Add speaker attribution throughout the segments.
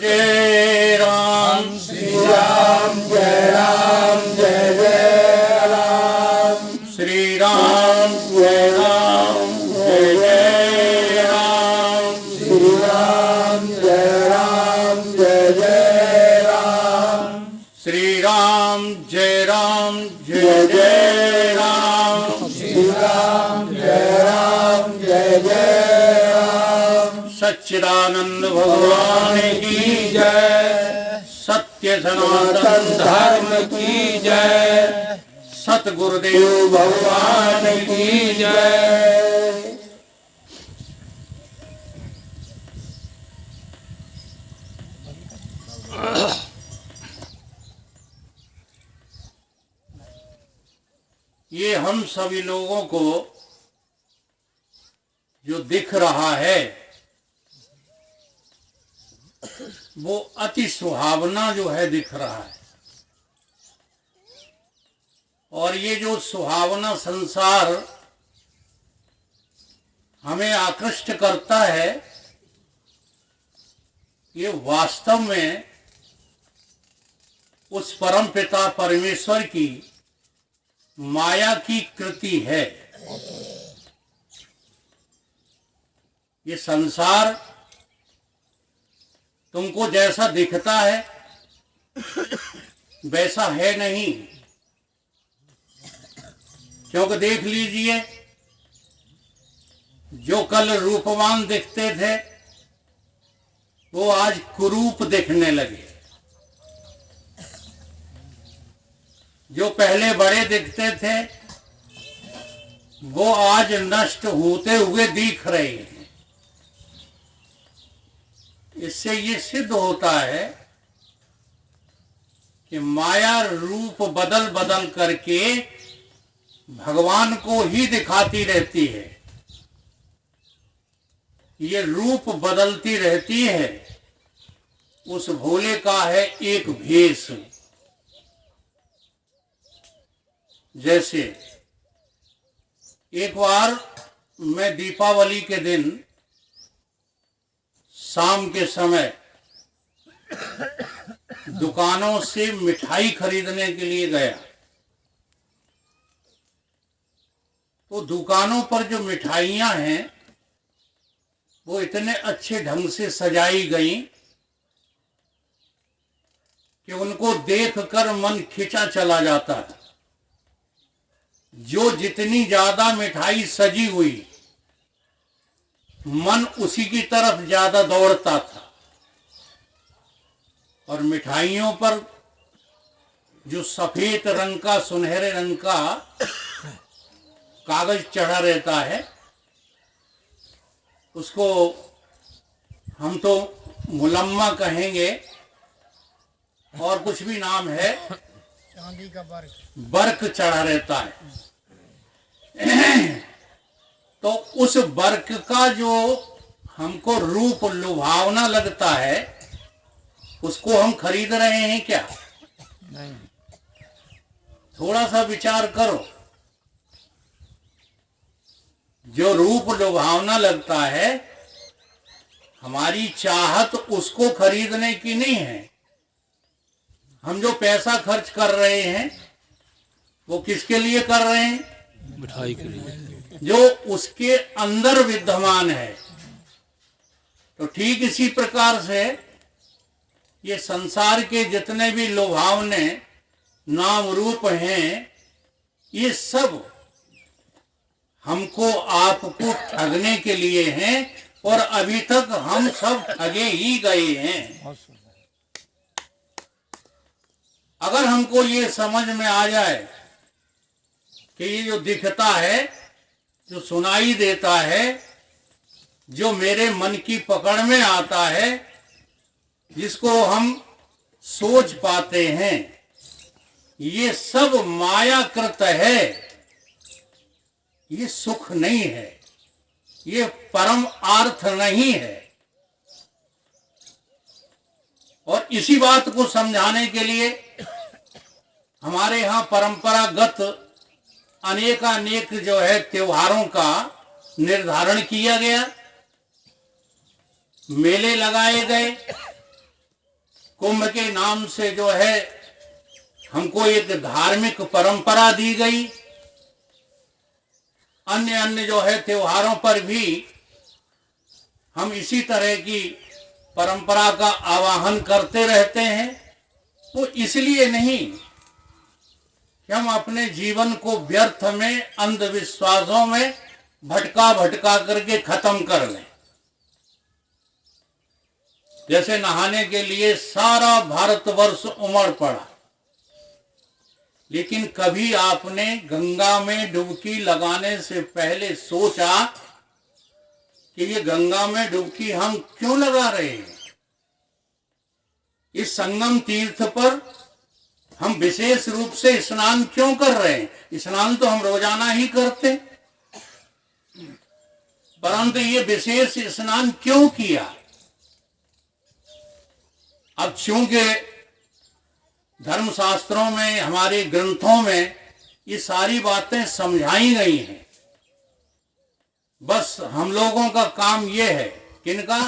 Speaker 1: जय राम।
Speaker 2: श्री राम जय राम जय जय राम।
Speaker 1: श्री राम जय राम जय जय राम।
Speaker 2: श्री राम जय राम जय जय राम।
Speaker 1: श्री राम जय राम जय जय राम।
Speaker 2: श्री राम जय राम जय जय राम।
Speaker 1: सच्चिदानंद भगवान की जय। सत्य सनातन धर्म की जय। सतगुरुदेव भगवान की जय। ये हम सभी लोगों को जो दिख रहा है वो अति सुहावना जो है दिख रहा है। और ये जो सुहावना संसार हमें आकृष्ट करता है, ये वास्तव में उस परम पिता परमेश्वर की माया की कृति है। ये संसार तुमको जैसा दिखता है वैसा है नहीं, क्योंकि देख लीजिए जो कल रूपवान दिखते थे वो आज कुरूप दिखने लगे। जो पहले बड़े दिखते थे वो आज नष्ट होते हुए दिख रहे हैं। इससे ये सिद्ध होता है कि माया रूप बदल बदल करके भगवान को ही दिखाती रहती है। ये रूप बदलती रहती है। उस भोले का है एक भेष। जैसे एक बार मैं दीपावली के दिन शाम के समय दुकानों से मिठाई खरीदने के लिए गया, तो दुकानों पर जो मिठाइयां हैं वो इतने अच्छे ढंग से सजाई गई कि उनको देखकर मन खिंचा चला जाता है। जो जितनी ज्यादा मिठाई सजी हुई मन उसी की तरफ ज्यादा दौड़ता था। और मिठाइयों पर जो सफेद रंग का सुनहरे रंग का कागज चढ़ा रहता है उसको हम तो मुलम्मा कहेंगे और कुछ भी नाम है,
Speaker 2: चांदी का
Speaker 1: बर्क चढ़ा रहता है। तो उस बर्क का जो हमको रूप लुभावना लगता है उसको हम खरीद रहे हैं क्या?
Speaker 2: नहीं।
Speaker 1: थोड़ा सा विचार करो। जो रूप लुभावना लगता है हमारी चाहत उसको खरीदने की नहीं है। हम जो पैसा खर्च कर रहे हैं वो किसके लिए कर रहे हैं?
Speaker 3: मिठाई के लिए।
Speaker 1: जो उसके अंदर विद्यमान है। तो ठीक इसी प्रकार से ये संसार के जितने भी लुभावने नाम रूप हैं ये सब हमको आपको ठगने के लिए हैं और अभी तक हम सब ठगे ही गए हैं। अगर हमको ये समझ में आ जाए कि ये जो दिखता है, जो सुनाई देता है, जो मेरे मन की पकड़ में आता है, जिसको हम सोच पाते हैं, ये सब मायाकृत है। ये सुख नहीं है, ये परम अर्थ नहीं है। और इसी बात को समझाने के लिए हमारे यहाँ परंपरागत अनेकानेक जो है त्योहारों का निर्धारण किया गया, मेले लगाए गए, कुंभ के नाम से जो है हमको एक धार्मिक परंपरा दी गई। अन्य अन्य जो है त्योहारों पर भी हम इसी तरह की परंपरा का आवाहन करते रहते हैं। वो इसलिए नहीं कि हम अपने जीवन को व्यर्थ में अंधविश्वासों में भटका भटका करके खत्म कर लें। जैसे नहाने के लिए सारा भारतवर्ष उमड़ पड़ा, लेकिन कभी आपने गंगा में डुबकी लगाने से पहले सोचा कि ये गंगा में डुबकी हम क्यों लगा रहे हैं? इस संगम तीर्थ पर हम विशेष रूप से स्नान क्यों कर रहे हैं? स्नान तो हम रोजाना ही करते, परंतु ये विशेष स्नान क्यों किया? अब चूंकि धर्मशास्त्रों में, हमारे ग्रंथों में ये सारी बातें समझाई गई हैं। बस हम लोगों का काम ये है, किनका?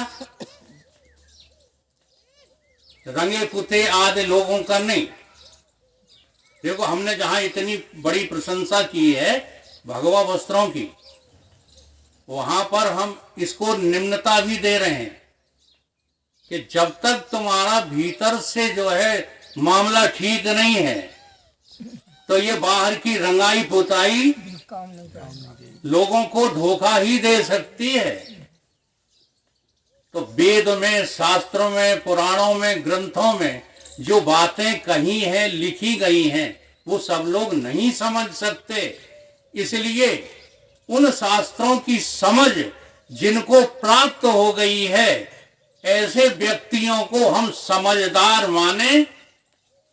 Speaker 1: रंगे पुते आदि लोगों का नहीं। देखो, हमने जहां इतनी बड़ी प्रशंसा की है भगवा वस्त्रों की, वहां पर हम इसको निम्नता भी दे रहे हैं कि जब तक तुम्हारा भीतर से जो है मामला ठीक नहीं है तो ये बाहर की रंगाई पुताई लोगों को धोखा ही दे सकती है। तो वेद में, शास्त्रों में, पुराणों में, ग्रंथों में जो बातें कही हैं, लिखी गई हैं, वो सब लोग नहीं समझ सकते। इसलिए उन शास्त्रों की समझ जिनको प्राप्त हो गई है, ऐसे व्यक्तियों को हम समझदार माने,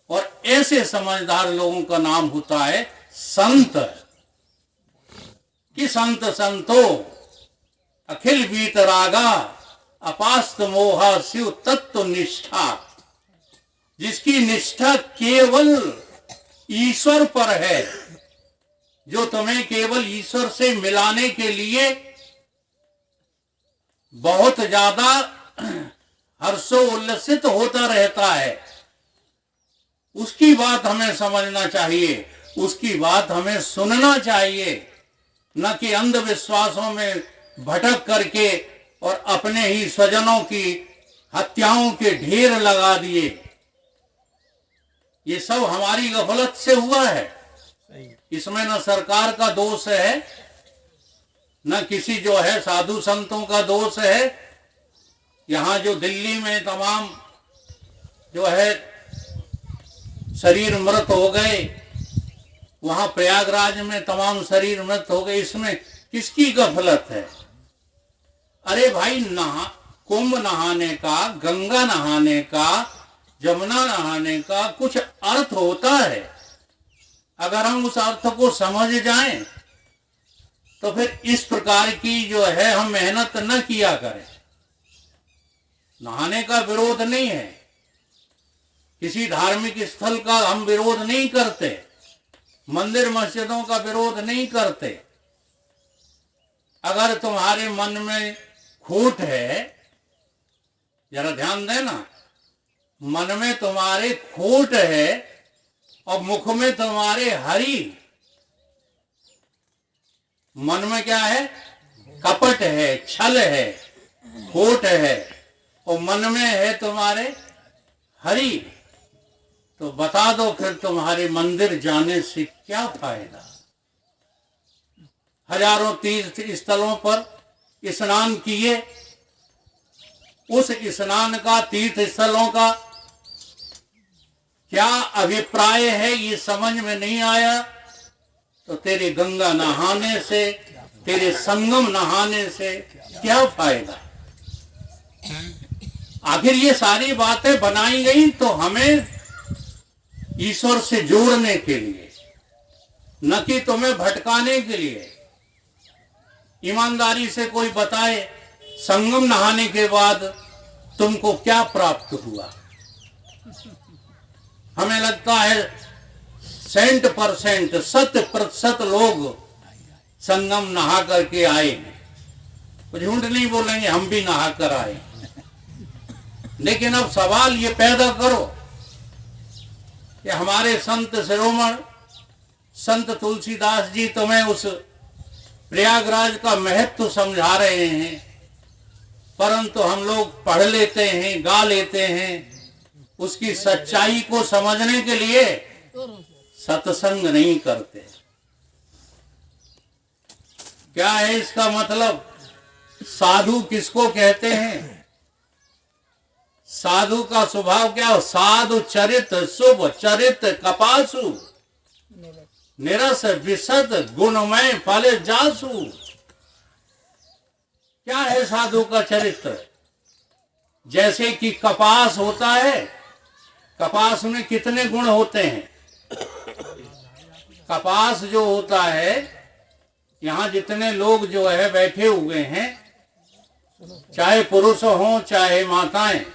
Speaker 1: और ऐसे समझदार लोगों का नाम होता है संत। कि संत संतो अखिल वीतरागा अपास्त मोहा शिव तत्व निष्ठा। जिसकी निष्ठा केवल ईश्वर पर है, जो तुम्हें केवल ईश्वर से मिलाने के लिए बहुत ज्यादा हर्षोल्लसित होता रहता है, उसकी बात हमें समझना चाहिए, उसकी बात हमें सुनना चाहिए, न कि अंधविश्वासों में भटक करके और अपने ही स्वजनों की हत्याओं के ढेर लगा दिए। ये सब हमारी गफलत से हुआ है। इसमें न सरकार का दोष है, न किसी जो है साधु संतों का दोष है। यहाँ जो दिल्ली में तमाम जो है शरीर मृत हो गए, वहां प्रयागराज में तमाम शरीर मृत हो गए, इसमें किसकी गफलत है? अरे भाई, कुंभ नहाने का, गंगा नहाने का, जमुना नहाने का कुछ अर्थ होता है। अगर हम उस अर्थ को समझ जाएं तो फिर इस प्रकार की जो है हम मेहनत न किया करें। नहाने का विरोध नहीं है, किसी धार्मिक स्थल का हम विरोध नहीं करते, मंदिर मस्जिदों का विरोध नहीं करते। अगर तुम्हारे मन में खोट है, जरा ध्यान देना, मन में तुम्हारे खोट है और मुख में तुम्हारे हरि। मन में क्या है? कपट है, छल है, खोट है, और मन में है तुम्हारे हरि। तो बता दो फिर तुम्हारे मंदिर जाने से क्या फायदा? हजारों तीर्थ स्थलों पर स्नान किए, उस स्नान का, तीर्थ स्थलों का क्या अभिप्राय है ये समझ में नहीं आया, तो तेरे गंगा नहाने से, तेरे संगम नहाने से क्या फायदा? आखिर ये सारी बातें बनाई गई तो हमें ईश्वर से जोड़ने के लिए, न कि तुम्हें भटकाने के लिए। ईमानदारी से कोई बताए, संगम नहाने के बाद तुमको क्या प्राप्त हुआ? हमें लगता है 100%, 100% लोग संगम नहा करके आए हैं। झूठ नहीं बोलेंगे, हम भी नहा कर आए। लेकिन अब सवाल ये पैदा करो कि हमारे संत शिरोमण संत तुलसीदास जी तुम्हें उस प्रयागराज का महत्व समझा रहे हैं, परंतु हम लोग पढ़ लेते हैं, गा लेते हैं, उसकी सच्चाई को समझने के लिए सत्संग नहीं करते। क्या है इसका मतलब? साधु किसको कहते हैं? साधु का स्वभाव क्या हो? साधु चरित शुभ चरित कपासु निरस विशद गुणमय फल जासु। क्या है साधु का चरित्र? जैसे कि कपास होता है, कपास में कितने गुण होते हैं? कपास जो होता है, यहाँ जितने लोग जो है बैठे हुए हैं, चाहे पुरुष हों चाहे माताएं,